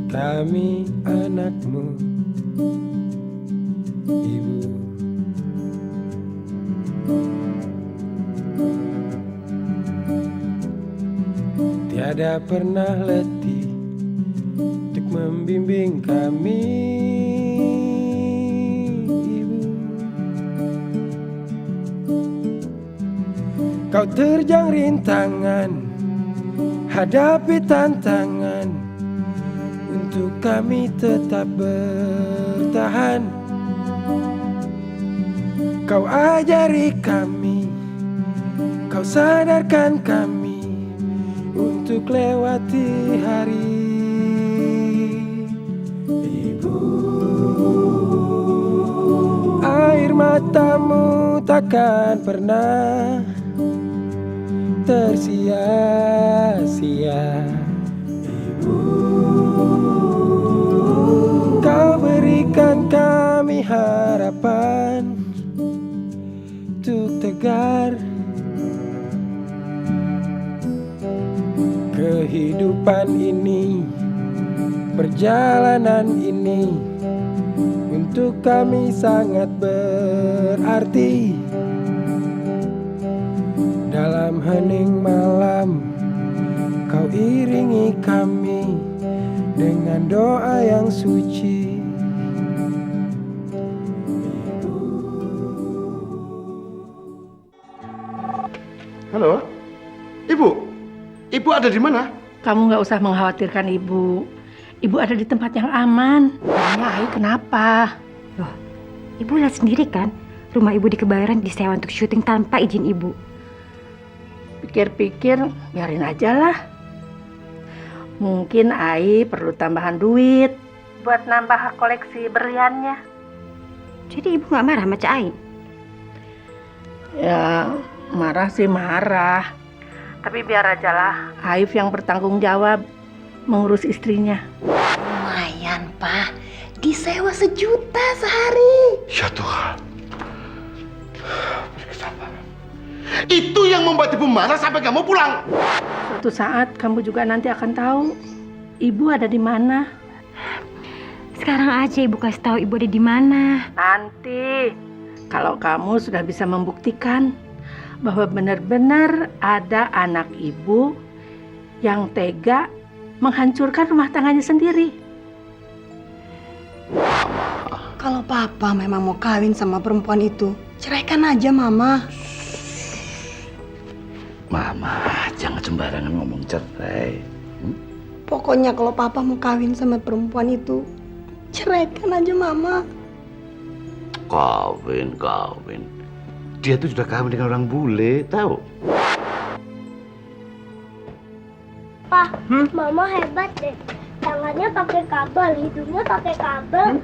Kami anakmu, Ibu. Tiada pernah letih untuk membimbing kami, Ibu. Kau terjang rintangan, hadapi tantangan, untuk kami tetap bertahan. Kau ajari kami, kau sadarkan kami untuk lewati hari. Ibu, air matamu takkan pernah tersia-sia. Ibu, kau berikan kami harapan untuk tegar. Kehidupan ini, perjalanan ini untuk kami sangat berarti. Dalam hening malam, kau iringi kami dengan doa yang suci. Halo, Ibu. Ibu ada di mana? Kamu nggak usah mengkhawatirkan Ibu. Ibu ada di tempat yang aman. Namanya Ai kenapa? Loh, Ibu lihat sendiri kan, rumah Ibu di Kebayoran disewa untuk syuting tanpa izin Ibu. Pikir-pikir, biarin aja lah. Mungkin Ai perlu tambahan duit buat nambah koleksi berliannya. Jadi Ibu nggak marah sama Cak Ain? Ya, marah sih marah. Tapi biar aja lah, Aif yang bertanggung jawab mengurus istrinya. Lumayan, Pak. Disewa 1 juta sehari. Ya Tuhan. Beri kesabaran. Itu yang membuat Ibu marah sampai gak mau pulang. Suatu saat kamu juga nanti akan tahu Ibu ada di mana. Sekarang aja Ibu kasih tahu Ibu ada di mana. Nanti, kalau kamu sudah bisa membuktikan bahwa benar-benar ada anak Ibu yang tega menghancurkan rumah tangganya sendiri. Kalau Papa memang mau kawin sama perempuan itu, ceraikan aja Mama. Mama, jangan sembarangan ngomong cerai. Pokoknya kalau Papa mau kawin sama perempuan itu, ceraikan aja Mama. Kawin. Dia tuh sudah kawin dengan orang bule, tahu? Pak, Mama hebat deh. Tangannya pakai kabel, hidungnya pakai kabel.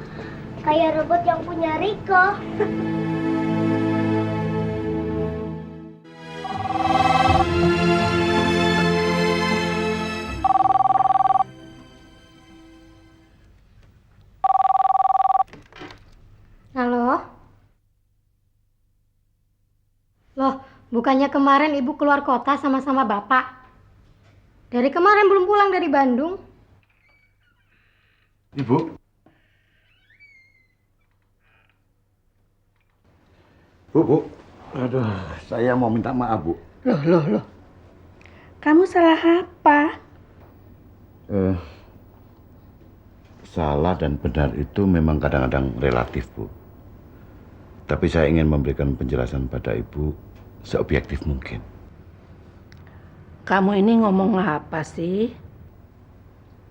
Kayak robot yang punya Riko. Halo? Loh, bukannya kemarin Ibu keluar kota sama-sama Bapak? Dari kemarin belum pulang dari Bandung? Ibu. Bu. Aduh, saya mau minta maaf, Bu. Loh. Kamu salah apa? Salah dan benar itu memang kadang-kadang relatif, Bu. Tapi saya ingin memberikan penjelasan pada Ibu seobjektif mungkin. Kamu ini ngomong apa sih?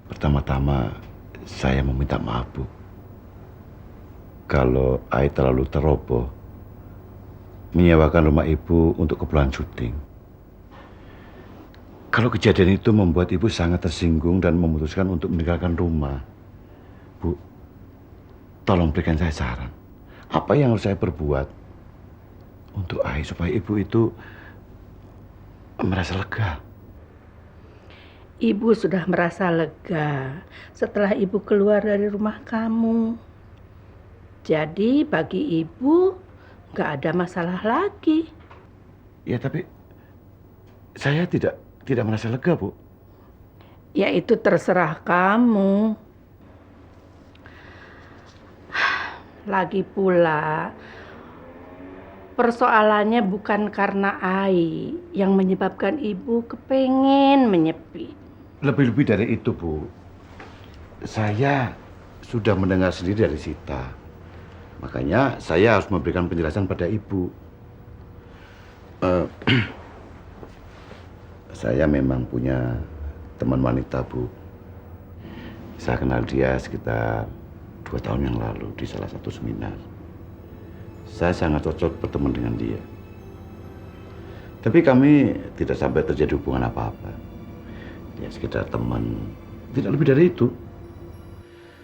Pertama-tama, saya meminta maaf, Bu. Kalau Ai terlalu teroboh menyewakan rumah Ibu untuk keperluan syuting. Kalau kejadian itu membuat Ibu sangat tersinggung dan memutuskan untuk meninggalkan rumah, Bu, tolong berikan saya saran. Apa yang harus saya perbuat untuk Ai supaya Ibu itu merasa lega? Ibu sudah merasa lega setelah Ibu keluar dari rumah kamu. Jadi bagi Ibu nggak ada masalah lagi. Ya, tapi saya tidak merasa lega, Bu. Ya itu terserah kamu. Lagi pula, persoalannya bukan karena Ai yang menyebabkan ibu kepengen menyepi. Lebih-lebih dari itu, Bu. Saya sudah mendengar sendiri dari Sita. Makanya saya harus memberikan penjelasan pada Ibu. Saya memang punya teman wanita, Bu. Saya kenal dia sekitar 2 tahun yang lalu di salah satu seminar. Saya sangat cocok berteman dengan dia. Tapi kami tidak sampai terjadi hubungan apa-apa. Ya sekedar teman, tidak lebih dari itu.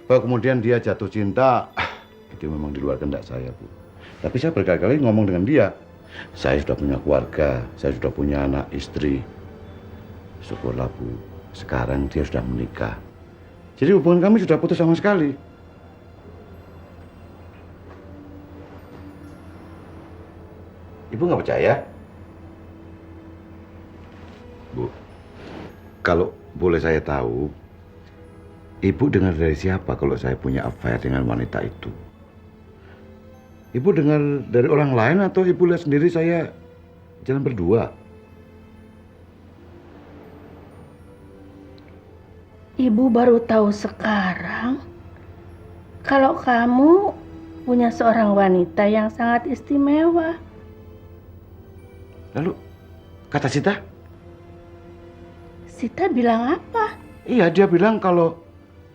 Bahwa kemudian dia jatuh cinta, itu memang di luar kehendak saya, Bu. Tapi saya berkali-kali ngomong dengan dia. Saya sudah punya keluarga, saya sudah punya anak, istri. Syukurlah, Bu. Sekarang dia sudah menikah. Jadi hubungan kami sudah putus sama sekali. Ibu nggak percaya? Bu, kalau boleh saya tahu, Ibu dengar dari siapa kalau saya punya affair dengan wanita itu? Ibu dengar dari orang lain atau Ibu lihat sendiri saya jalan berdua? Ibu baru tahu sekarang kalau kamu punya seorang wanita yang sangat istimewa. Lalu, kata Sita? Sita bilang apa? Iya, dia bilang kalau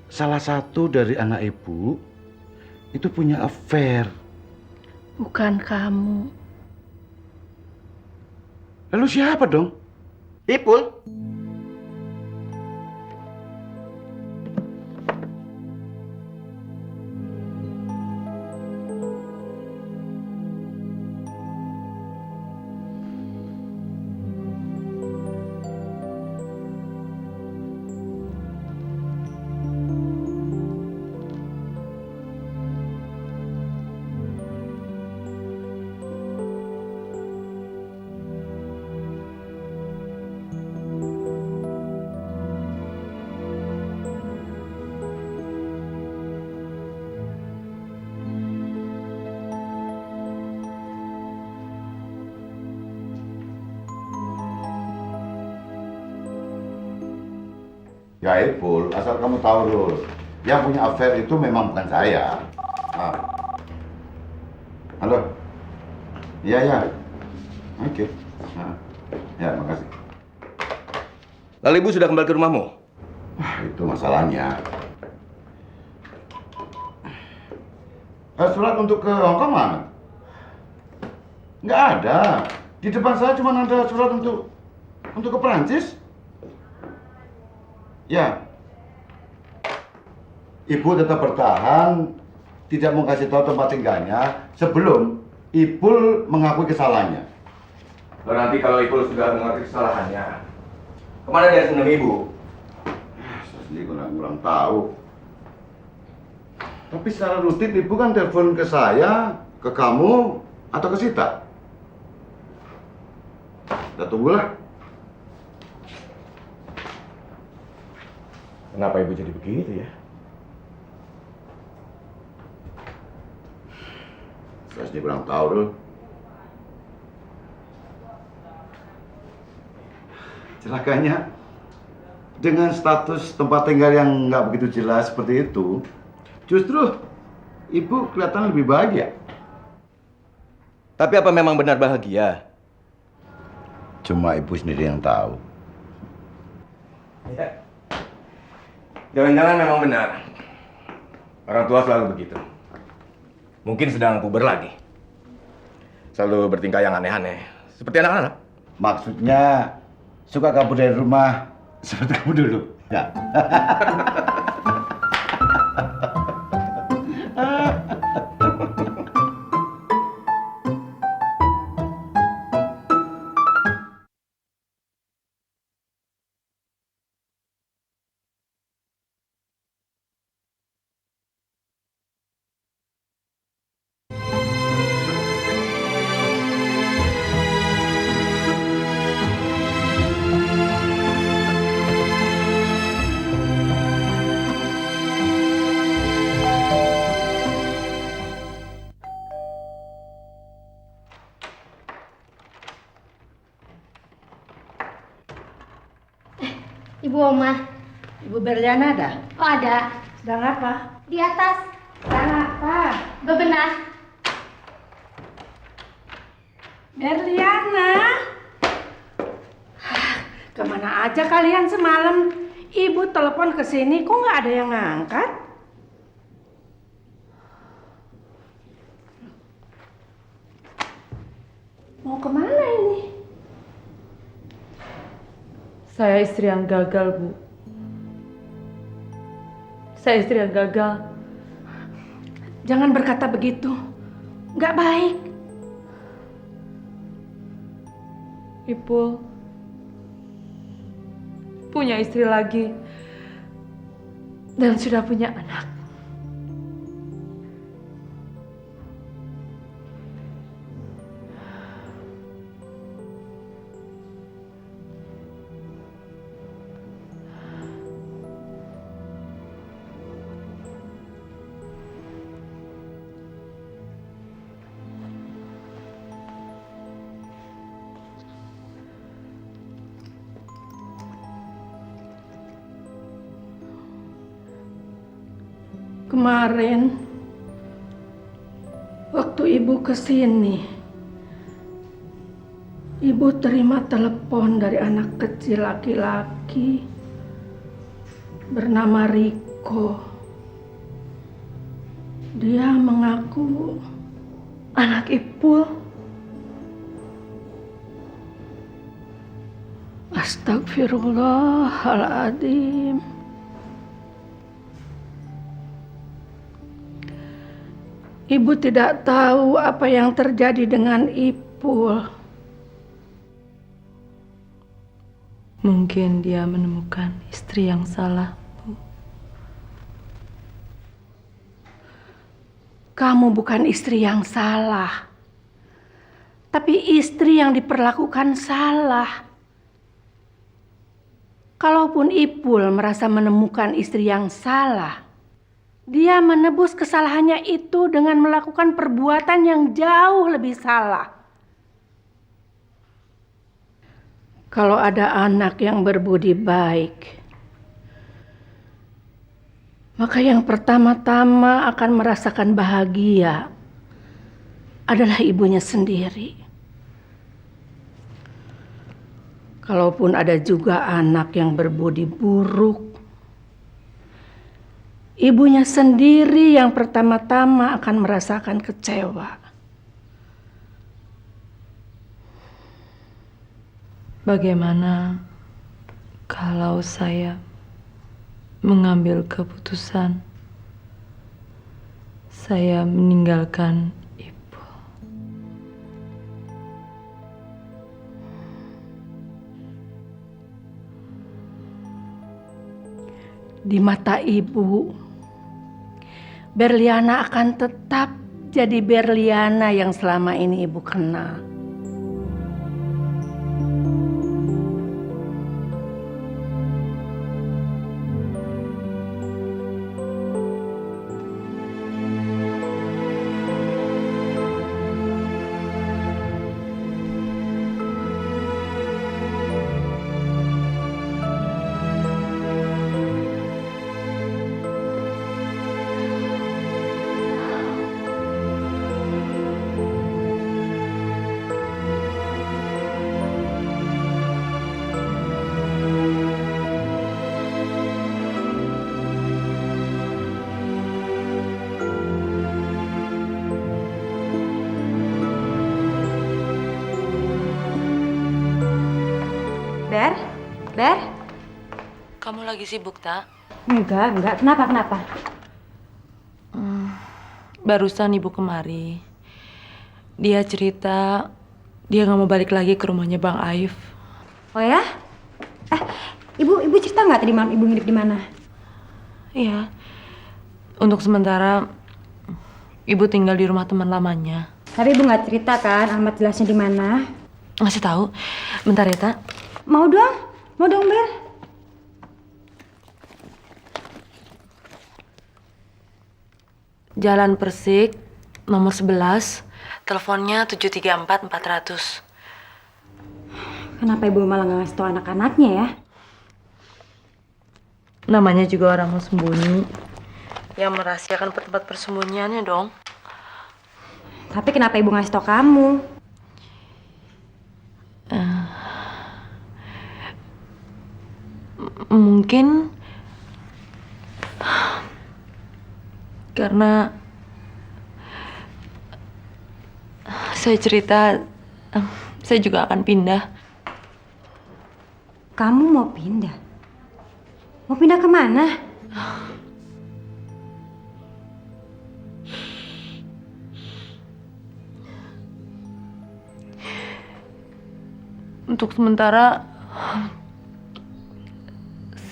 salah satu dari anak Ibu itu punya affair. Bukan kamu. Lalu siapa dong? Ipul? Ya Ipul, asal kamu tahu dulu, yang punya affair itu memang bukan saya. Ah. Halo? Iya, ya. Oke. Nah. Ya, makasih. Lalu ibu sudah kembali ke rumahmu? Wah, itu masalahnya. Surat untuk ke Hongkong mana? Nggak ada. Di depan saya cuma ada surat untuk ke Perancis. Ya, Ibu tetap bertahan, tidak mau kasih tahu tempat tinggalnya sebelum Ipul mengakui kesalahannya. Lalu nanti kalau Ipul sudah mengerti kesalahannya, kemana dia sendiri ibu? Saya sendiri kurang tahu. Tapi secara rutin Ibu kan telepon ke saya, ke kamu, atau ke Sita. Kita tunggulah. Kenapa ibu jadi begitu ya? Saya sendiri kurang tahu dulu. Celakanya, dengan status tempat tinggal yang nggak begitu jelas seperti itu, justru Ibu kelihatan lebih bahagia. Tapi apa memang benar bahagia? Cuma Ibu sendiri yang tahu. Ya. Jangan-jangan memang benar. Orang tua selalu begitu. Mungkin sedang puber lagi. Selalu bertingkah yang aneh-aneh. Seperti anak-anak. Maksudnya suka kabur dari rumah seperti kamu dulu. Ya. Ibu Oma. Ibu Berliana ada? Oh ada. Sedang apa? Di atas. Sedang apa? Bebenah. Berliana? Kemana aja kalian semalam? Ibu telepon ke sini, kok nggak ada yang ngangkat? Mau kemana ini? Saya istri yang gagal, Bu. Saya istri yang gagal. Jangan berkata begitu. Nggak baik. Ipul punya istri lagi dan sudah punya anak. Kemarin, waktu ibu kesini, ibu terima telepon dari anak kecil laki-laki bernama Riko. Dia mengaku anak Ipul. Astagfirullahaladzim. Ibu tidak tahu apa yang terjadi dengan Ipul. Mungkin dia menemukan istri yang salah, Bu. Kamu bukan istri yang salah, tapi istri yang diperlakukan salah. Kalaupun Ipul merasa menemukan istri yang salah, dia menebus kesalahannya itu dengan melakukan perbuatan yang jauh lebih salah. Kalau ada anak yang berbudi baik, maka yang pertama-tama akan merasakan bahagia adalah ibunya sendiri. Kalaupun ada juga anak yang berbudi buruk, ibunya sendiri yang pertama-tama akan merasakan kecewa. Bagaimana kalau saya mengambil keputusan saya meninggalkan Ibu? Di mata ibu, Berliana akan tetap jadi Berliana yang selama ini ibu kenal. Ber? Kamu lagi sibuk, tak? Enggak. Kenapa? Barusan Ibu kemari. Dia cerita dia nggak mau balik lagi ke rumahnya Bang Aif. Oh ya? Ibu cerita nggak tadi malam ibu nginep di mana? Iya. Untuk sementara Ibu tinggal di rumah teman lamanya. Tapi ibu nggak cerita kan alamat jelasnya di mana? Ngasih tahu. Bentar ya, Tak. Mau dong, Ber. Jalan Persik, nomor 11, teleponnya 734-400. Kenapa ibu malah nggak ngasih tahu anak-anaknya ya? Namanya juga orang mau sembunyi. Ya merahasiakan tempat persembunyiannya dong. Tapi kenapa ibu ngasih tau kamu? Mungkin karena saya cerita, saya juga akan pindah. Kamu mau pindah? Mau pindah kemana? Untuk sementara,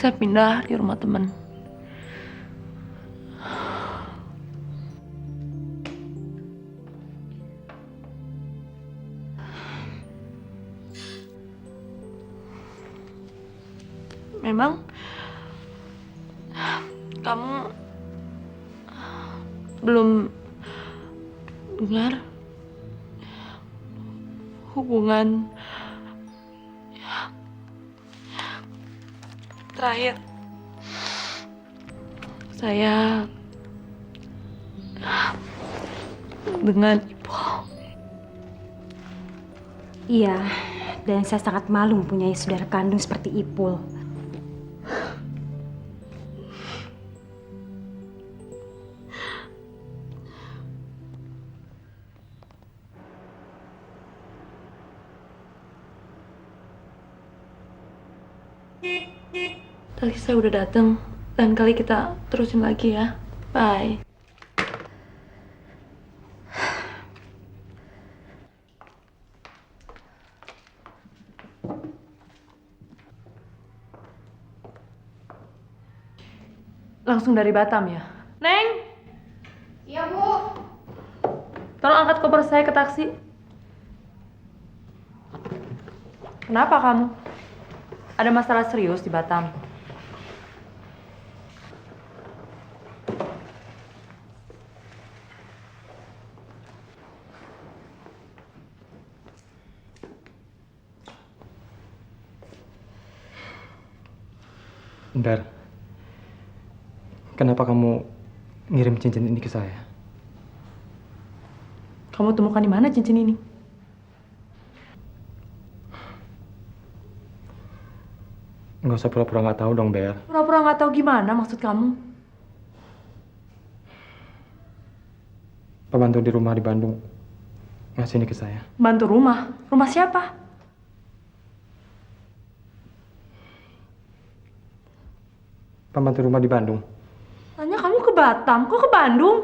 saya pindah di rumah teman. Memang kamu belum dengar hubungan terakhir saya dengan ibu. Iya, dan saya sangat malu mempunyai saudara kandung seperti Ipul. Tadi saya udah datang, dan kali kita terusin lagi ya. Bye. Langsung dari Batam ya? Neng? Iya, Bu. Tolong angkat koper saya ke taksi. Kenapa kamu? Ada masalah serius di Batam? Ber, kenapa kamu ngirim cincin ini ke saya? Kamu temukan di mana cincin ini? Nggak usah pura-pura nggak tahu dong, Ber. Pura-pura nggak tahu gimana maksud kamu? Pembantu di rumah di Bandung ngasih ini ke saya. Bantu rumah? Rumah siapa? Pembantu rumah di Bandung. Tanya kamu ke Batam, kok ke Bandung?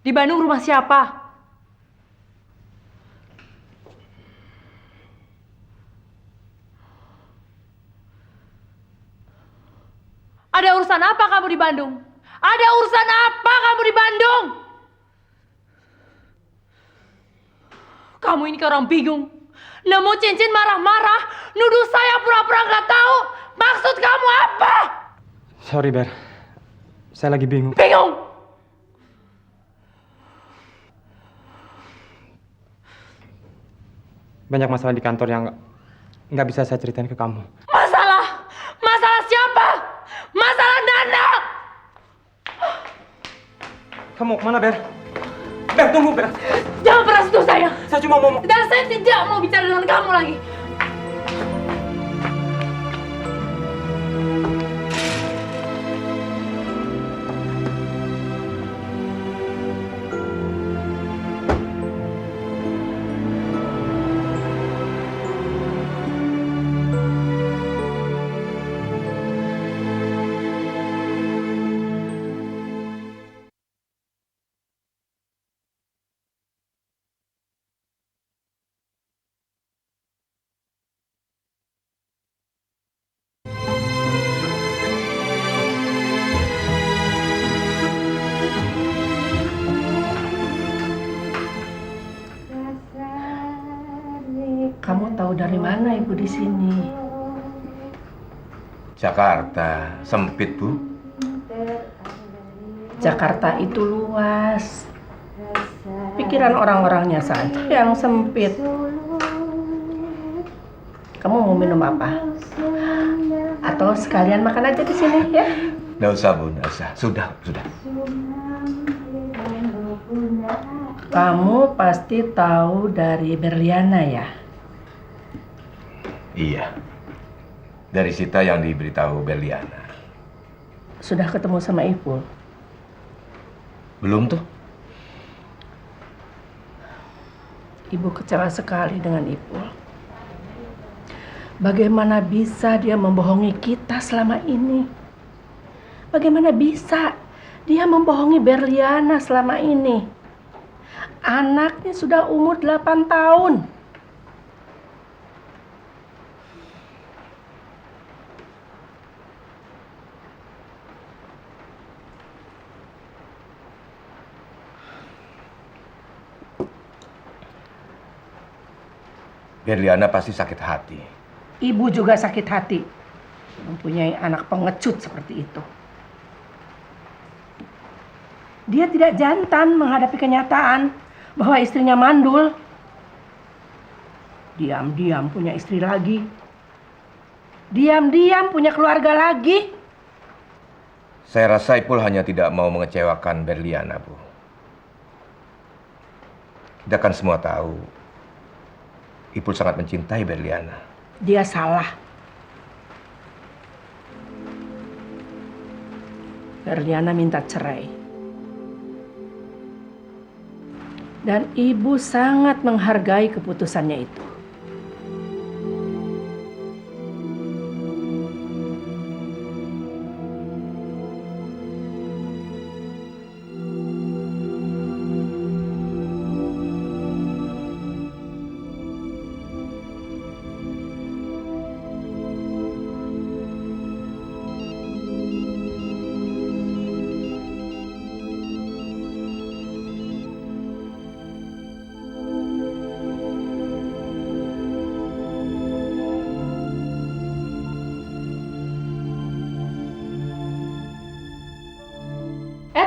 Di Bandung rumah siapa? Ada urusan apa kamu di Bandung? Ada urusan apa kamu di Bandung? Kamu ini kayak orang bingung. Nemu cincin marah-marah, nuduh saya pura-pura nggak tahu. Maksud kamu apa? Sorry, Ber. Saya lagi bingung. Bingung? Banyak masalah di kantor yang nggak bisa saya ceritain ke kamu. Masalah? Masalah siapa? Masalah Nana! Kamu mana, Ber? Ber, tunggu, Ber. Jangan pernah sentuh saya. Saya cuma mau... Dan saya tidak mau bicara dengan kamu lagi. Kamu tahu dari mana ibu di sini? Jakarta, sempit Bu. Jakarta itu luas. Pikiran orang-orangnya saja yang sempit. Kamu mau minum apa? Atau sekalian makan aja di sini ya? Nggak usah, Bu, nggak usah. Sudah. Kamu pasti tahu dari Berliana ya? Iya. Dari Sita yang diberitahu Berliana. Sudah ketemu sama Ipul? Belum tuh. Ibu kecewa sekali dengan Ipul. Bagaimana bisa dia membohongi kita selama ini? Bagaimana bisa dia membohongi Berliana selama ini? Anaknya sudah umur 8 tahun. Berliana pasti sakit hati. Ibu juga sakit hati mempunyai anak pengecut seperti itu. Dia tidak jantan menghadapi kenyataan bahwa istrinya mandul. Diam-diam punya istri lagi. Diam-diam punya keluarga lagi. Saya rasa Ipul hanya tidak mau mengecewakan Berliana, Bu. Kita kan semua tahu Ipul sangat mencintai Berliana. Dia salah. Berliana minta cerai. Dan ibu sangat menghargai keputusannya itu.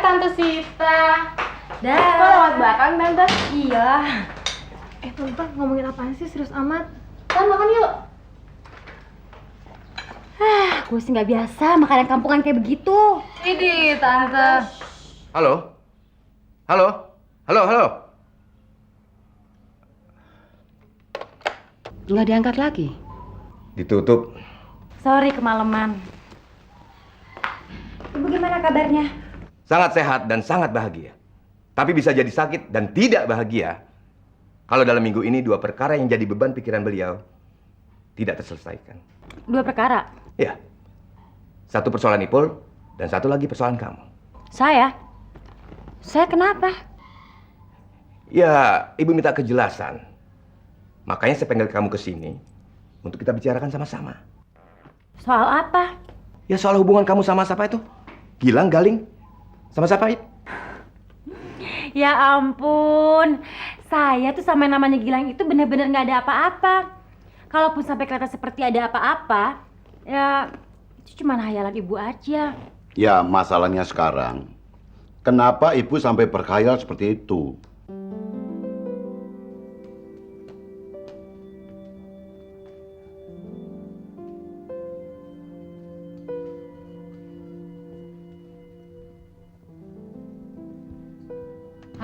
Tante Sita. Dah. Kok lewat belakang, Tante? Iya. Tante, ngomongin apaan sih? Serius amat. Tan, makan yuk. Gue sih nggak biasa makanan kampungan kayak begitu. Ini, Tante. Halo? Nggak diangkat lagi. Ditutup. Sorry kemalaman. Ibu gimana kabarnya? Sangat sehat dan sangat bahagia. Tapi bisa jadi sakit dan tidak bahagia kalau dalam minggu ini 2 perkara yang jadi beban pikiran beliau tidak terselesaikan. 2 perkara? Ya. 1 persoalan Ipul dan 1 lagi persoalan kamu. Saya? Saya kenapa? Ya, Ibu minta kejelasan. Makanya saya panggil kamu ke sini untuk kita bicarakan sama-sama. Soal apa? Ya soal hubungan kamu sama siapa itu? Gilang, Galing? Sama siapa itu? Ya ampun, saya tuh sama yang namanya Gilang itu bener-bener nggak ada apa-apa. Kalaupun sampai kelihatan seperti ada apa-apa, ya itu cuma hayalan ibu aja. Ya, masalahnya sekarang, kenapa ibu sampai berkhayal seperti itu?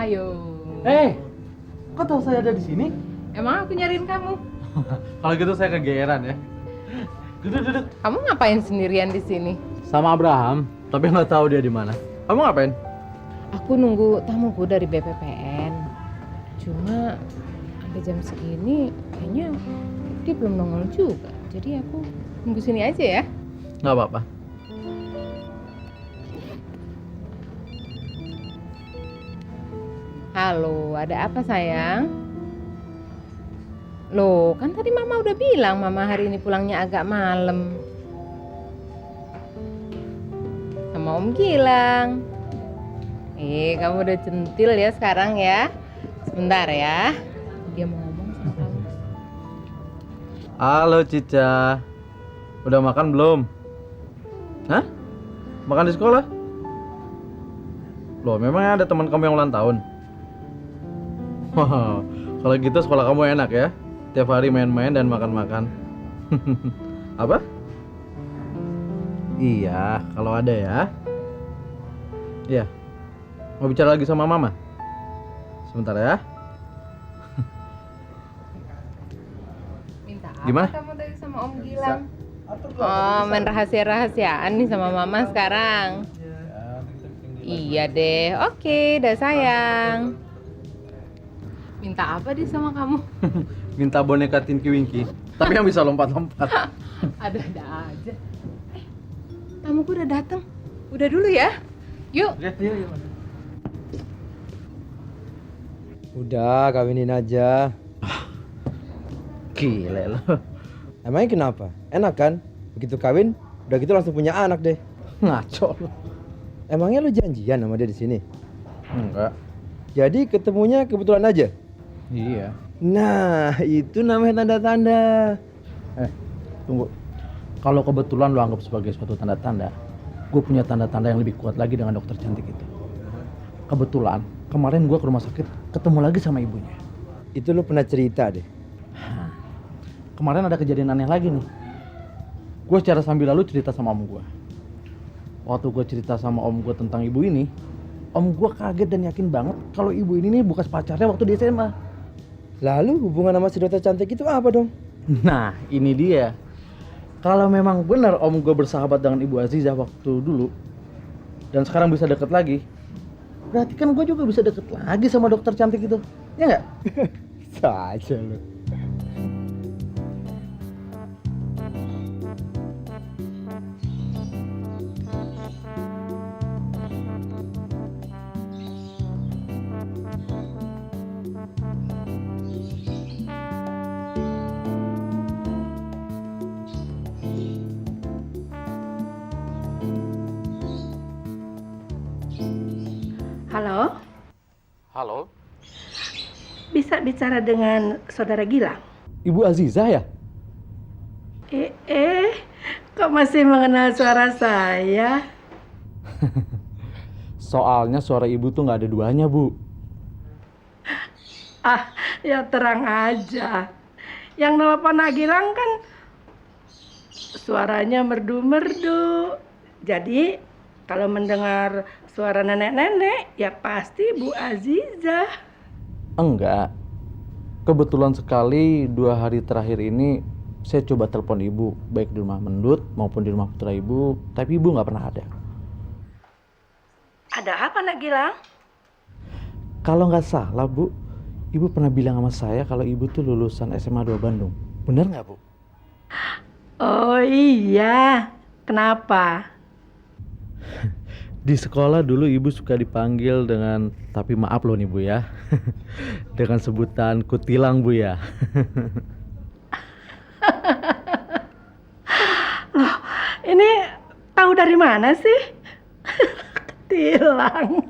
Ayo. Kok tahu saya ada di sini? Emang aku nyariin kamu? Kalau gitu saya kegeeran ya. Duduk. Kamu ngapain sendirian di sini? Sama Abraham, tapi nggak tahu dia di mana. Kamu ngapain? Aku nunggu tamuku dari BPPN. Cuma sampai jam segini kayaknya dia belum nongol juga. Jadi aku nunggu sini aja ya. Nggak apa-apa. Halo, ada apa sayang? Loh, kan tadi Mama udah bilang Mama hari ini pulangnya agak malam. Sama Om Gilang. Kamu udah centil ya sekarang ya. Sebentar ya. Dia mau ngomong sama kamu. Halo Cica. Udah makan belum? Hah? Makan di sekolah? Loh, memang ada teman kamu yang ulang tahun? Wah, kalau gitu sekolah kamu enak ya. Tiap hari main-main dan makan-makan. Apa? Iya, kalau ada ya. Iya. Mau bicara lagi sama Mama? Sebentar ya. Minta apa Gimana? kamu tadi sama Om Gilang? Oh, main rahasia-rahasiaan nih sama Mama sekarang. Iya deh, oke, dah sayang. Minta apa dia sama kamu? Minta boneka Tinky Winky, tapi yang bisa lompat-lompat. Ada-ada aja. Tamuku udah datang. Udah dulu ya. Yuk. Yuk. Udah, kawinin aja. Gile lo. Emangnya kenapa? Enak kan? Begitu kawin, udah gitu langsung punya anak deh. Ngaco lo. Emangnya lu janjian sama dia di sini? Enggak. Jadi ketemunya kebetulan aja? Iya. Nah, itu namanya tanda-tanda. Tunggu. Kalau kebetulan lo anggap sebagai suatu tanda-tanda, gue punya tanda-tanda yang lebih kuat lagi dengan dokter cantik itu. Kebetulan, kemarin gue ke rumah sakit, ketemu lagi sama ibunya. Itu lu pernah cerita deh. Kemarin ada kejadian aneh lagi nih. Gue secara sambil lalu cerita sama om gue. Waktu gue cerita sama om gue tentang ibu ini, om gue kaget dan yakin banget kalau ibu ini nih bekas pacarnya waktu di SMA. Lalu hubungan sama si dokter cantik itu apa dong? Nah, ini dia. Kalau memang benar om gue bersahabat dengan ibu Azizah waktu dulu, dan sekarang bisa deket lagi, berarti kan gue juga bisa deket lagi sama dokter cantik itu. Ya nggak? Saja lu. Halo, Halo, bisa bicara dengan saudara Gilang? Ibu Azizah ya? Kok masih mengenal suara saya? Soalnya suara ibu tuh nggak ada duanya, Bu. Ah, ya terang aja. Yang nelpon Gilang kan suaranya merdu-merdu. Jadi kalau mendengar suara nenek-nenek, ya pasti Bu Azizah. Enggak. Kebetulan sekali 2 hari terakhir ini saya coba telepon ibu, baik di rumah Mendut maupun di rumah putra ibu, tapi ibu nggak pernah ada. Ada apa Nak Gilang? Kalau nggak salah, Bu, ibu pernah bilang sama saya kalau ibu tuh lulusan SMA 2 Bandung. Bener nggak, Bu? Oh iya, kenapa? Di sekolah dulu ibu suka dipanggil dengan, tapi maaf loh nih Bu ya, dengan sebutan Kutilang Bu ya. Loh, ini tahu dari mana sih? Ketilang.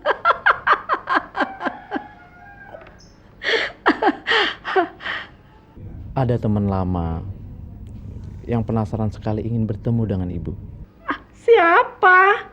Ada teman lama yang penasaran sekali ingin bertemu dengan ibu. Siapa?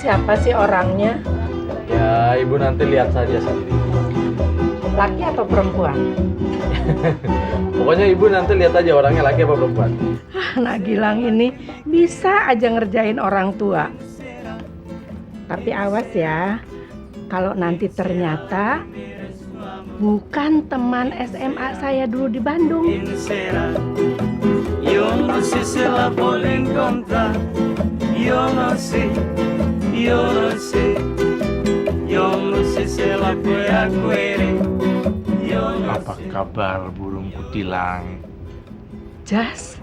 Siapa sih orangnya? Ya, ibu nanti lihat saja sendiri. Laki atau perempuan? Pokoknya ibu nanti lihat aja orangnya laki apa perempuan. Nak Gilang ini bisa aja ngerjain orang tua. Tapi awas ya, kalau nanti ternyata bukan teman SMA saya dulu di Bandung. Yo no sé si la puedo encontrar. Yo no sé, yo no sé, yo no sé si la la fue a querer. Apa kabar burung kutilang? Jas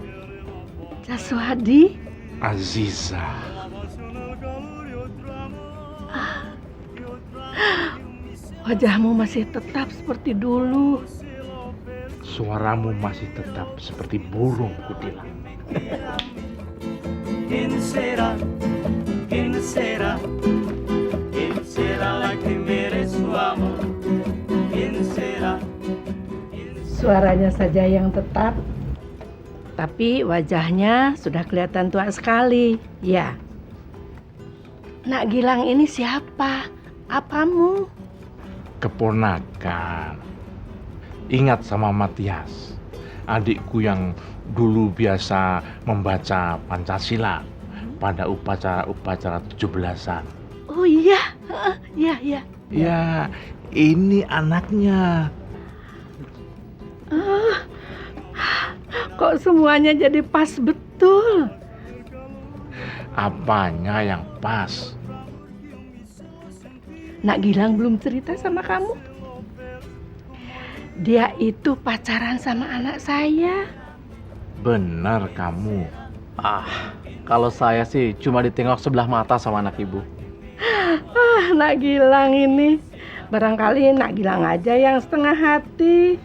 Jaswadi. Aziza. Wajahmu masih tetap seperti dulu. Suaramu masih tetap seperti burung kutilang. ¿Quién será? ¿Quién será? ¿Quién será la que merece su amor? ¿Quién será? Suaranya saja yang tetap, tapi wajahnya sudah kelihatan tua sekali. Ya. Nak Gilang ini siapa? Apamu? Keponakan. Ingat sama Matias, adikku yang dulu biasa membaca Pancasila pada upacara 17-an. Oh iya, iya. Ya, ini anaknya. Kok semuanya jadi pas betul? Apanya yang pas? Nak Gilang belum cerita sama kamu? Dia itu pacaran sama anak saya. Benar kamu. Kalau saya sih cuma ditengok sebelah mata sama anak ibu. Nak Gilang ini. Barangkali Nak Gilang aja yang setengah hati.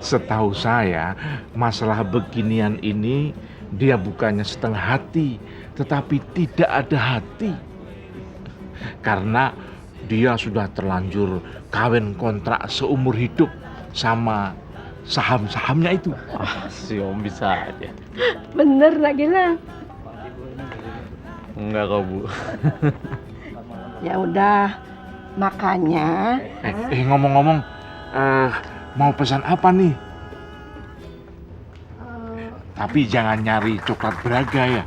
Setahu saya, masalah beginian ini dia bukannya setengah hati, tetapi tidak ada hati. Karena dia sudah terlanjur kawin kontrak seumur hidup sama saham-sahamnya itu. Si Om bisa aja. Bener Nak Gilang. Enggak kok Bu. Ya udah, makanya. Ngomong-ngomong, mau pesan apa nih? Tapi jangan nyari coklat Braga ya.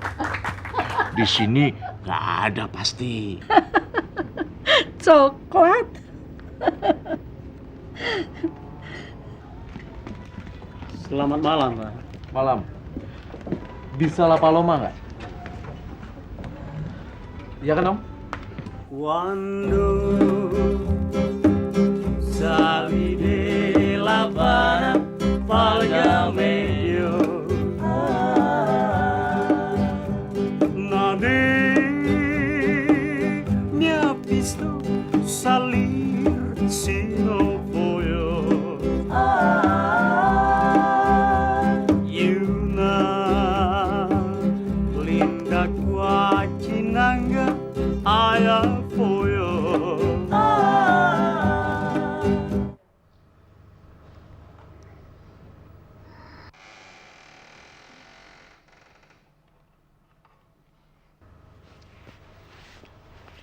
Di sini nggak ada pasti. Coklat. Selamat malam, Pak. Malam. Bisa La Paloma nggak? Iya kan, Om? Cuando salí de La Habana, válgame Dios. Nadie me ha visto salir si no fui yo. Y una linda guachinanga allá fui yo.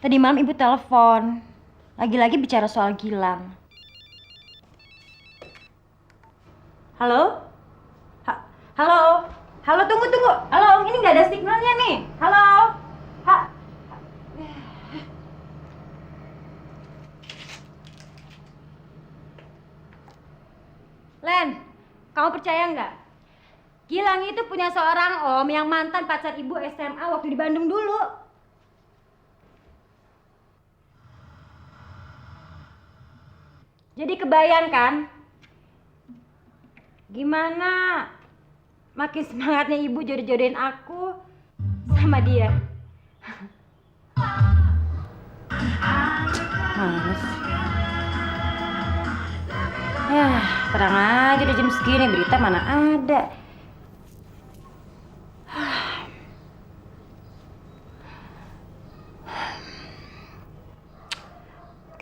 Tadi malam ibu telepon. Lagi-lagi bicara soal Gilang. Halo? Halo? Halo, tunggu. Halo, ini nggak ada signalnya nih. Halo? Len, kamu percaya nggak? Gilang itu punya seorang om yang mantan pacar ibu SMA waktu di Bandung dulu. Jadi kebayang kan? Gimana makin semangatnya ibu jodoh-jodohin aku sama dia. Males. Ya, terang aja udah jam segini, berita mana ada.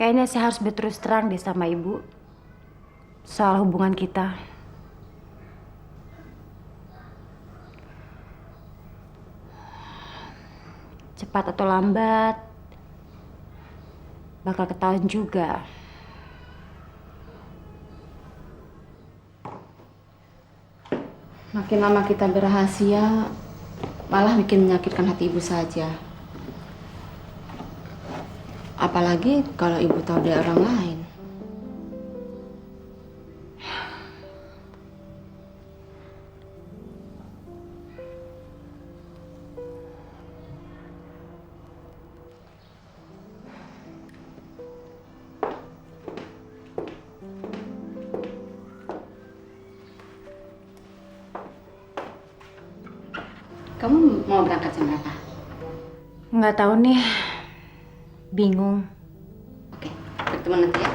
Kayaknya saya harus berterus terang deh sama ibu soal hubungan kita. Cepat atau lambat bakal ketahuan juga. Makin lama kita berrahasia, malah bikin menyakitkan hati ibu saja. Apalagi kalau ibu tahu dari orang lain. Kamu mau berangkat jam berapa? Nggak tahu nih. Bingung. Oke, bertemu nanti ya.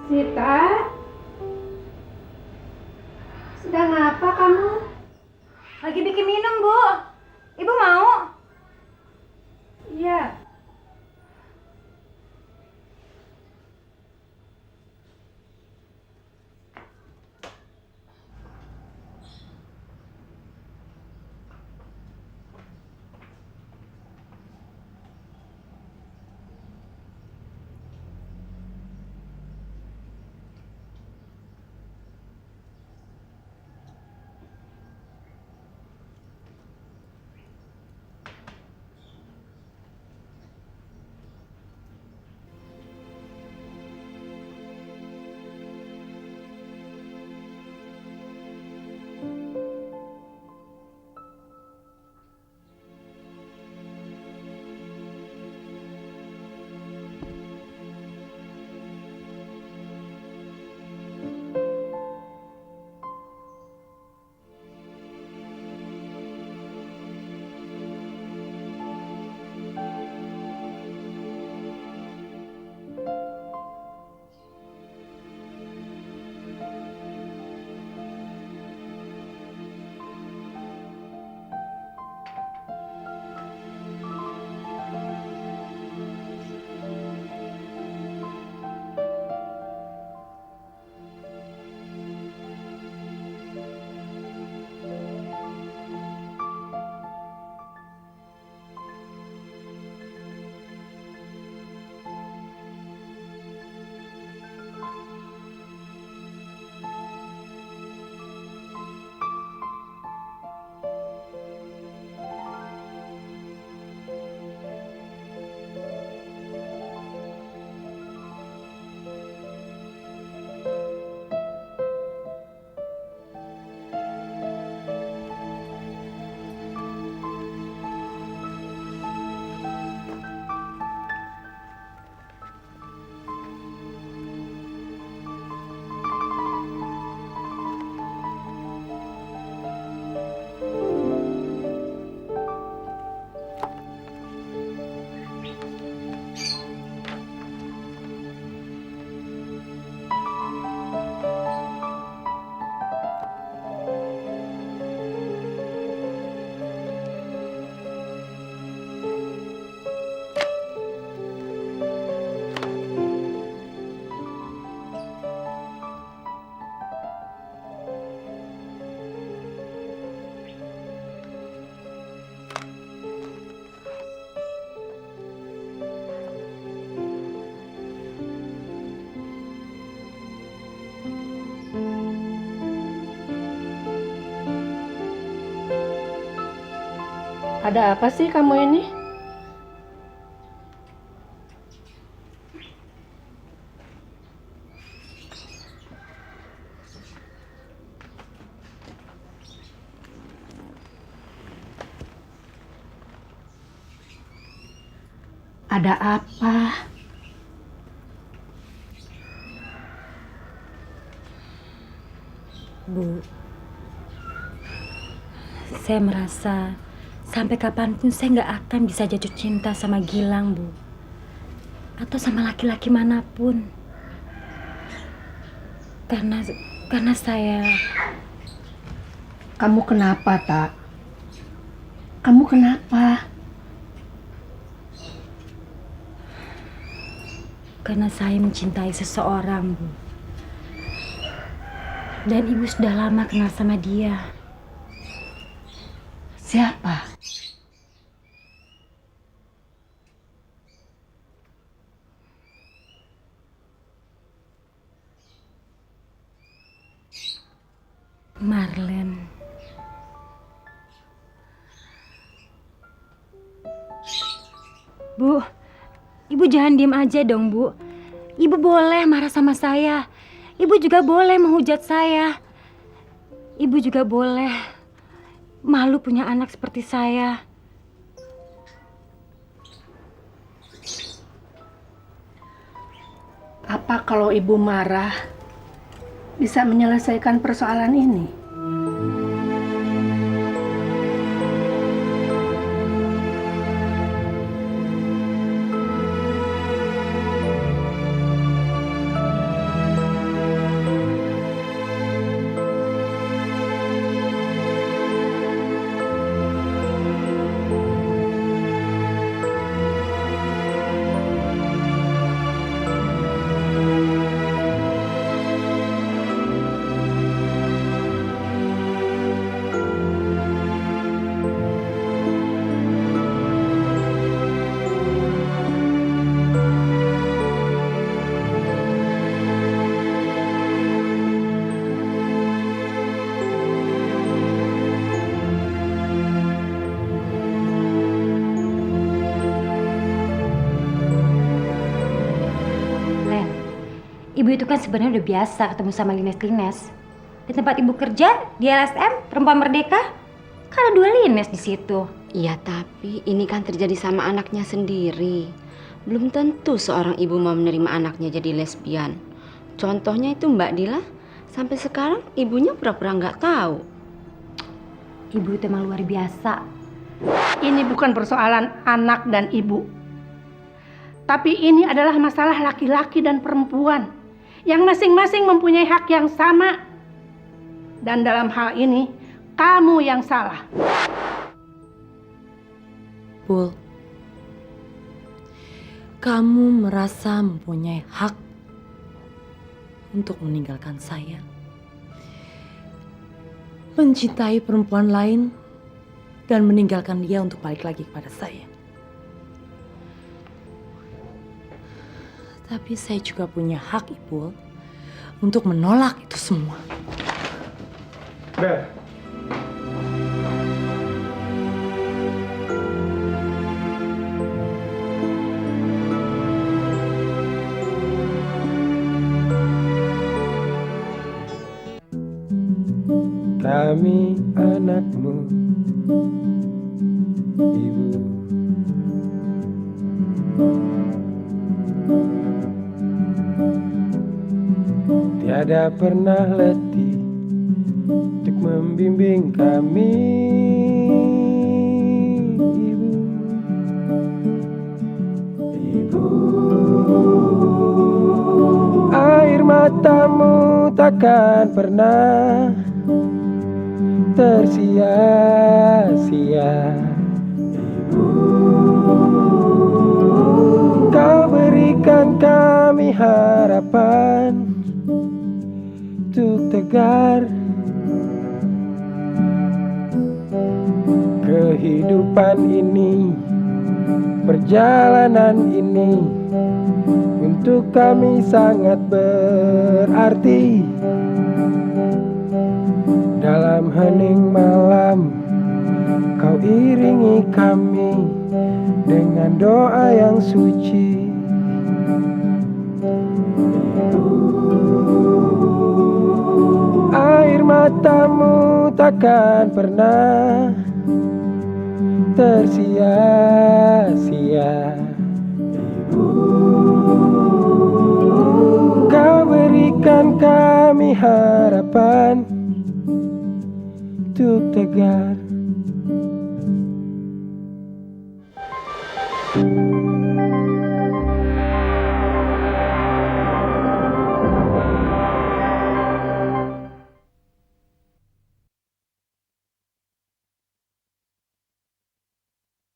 Sita, sedang apa kamu? Lagi bikin minum, Bu. Ibu mau? Iya. Ada apa sih kamu ini? Ada apa? Bu, saya merasa sampai kapanpun saya nggak akan bisa jatuh cinta sama Gilang, Bu. Atau sama laki-laki manapun. Karena saya... Kamu kenapa, Tak? Kamu kenapa? Karena saya mencintai seseorang, Bu. Dan Ibu sudah lama kenal sama dia. Siapa? Marlen. Bu, Ibu jangan diem aja dong, Bu. Ibu boleh marah sama saya. Ibu juga boleh menghujat saya. Ibu juga boleh malu punya anak seperti saya. Apa kalau Ibu marah bisa menyelesaikan persoalan ini? Ibu itu kan sebenarnya udah biasa ketemu sama Lines-Lines. Di tempat ibu kerja, di LSM, Perempuan Merdeka, kan ada 2 Lines di situ. Iya, tapi ini kan terjadi sama anaknya sendiri. Belum tentu seorang ibu mau menerima anaknya jadi lesbian. Contohnya itu Mbak Dila, sampai sekarang ibunya pura-pura nggak tahu. Ibu itu emang luar biasa. Ini bukan persoalan anak dan ibu. Tapi ini adalah masalah laki-laki dan perempuan yang masing-masing mempunyai hak yang sama. Dan dalam hal ini, kamu yang salah. Pul, kamu merasa mempunyai hak untuk meninggalkan saya, mencintai perempuan lain, dan meninggalkan dia untuk balik lagi kepada saya. Tapi saya juga punya hak, Ibu, untuk menolak itu semua. Bel. Kami anakmu, Ibu. Tiada pernah letih untuk membimbing kami, Ibu. Ibu, air matamu takkan pernah tersia-sia. Ibu, kau berikan kami harapan untuk tegar. Kehidupan ini, perjalanan ini untuk kami sangat berarti. Dalam hening malam, kau iringi kami dengan doa yang suci. Air matamu takkan pernah tersia-sia. Kau berikan kami harapan untuk tegar.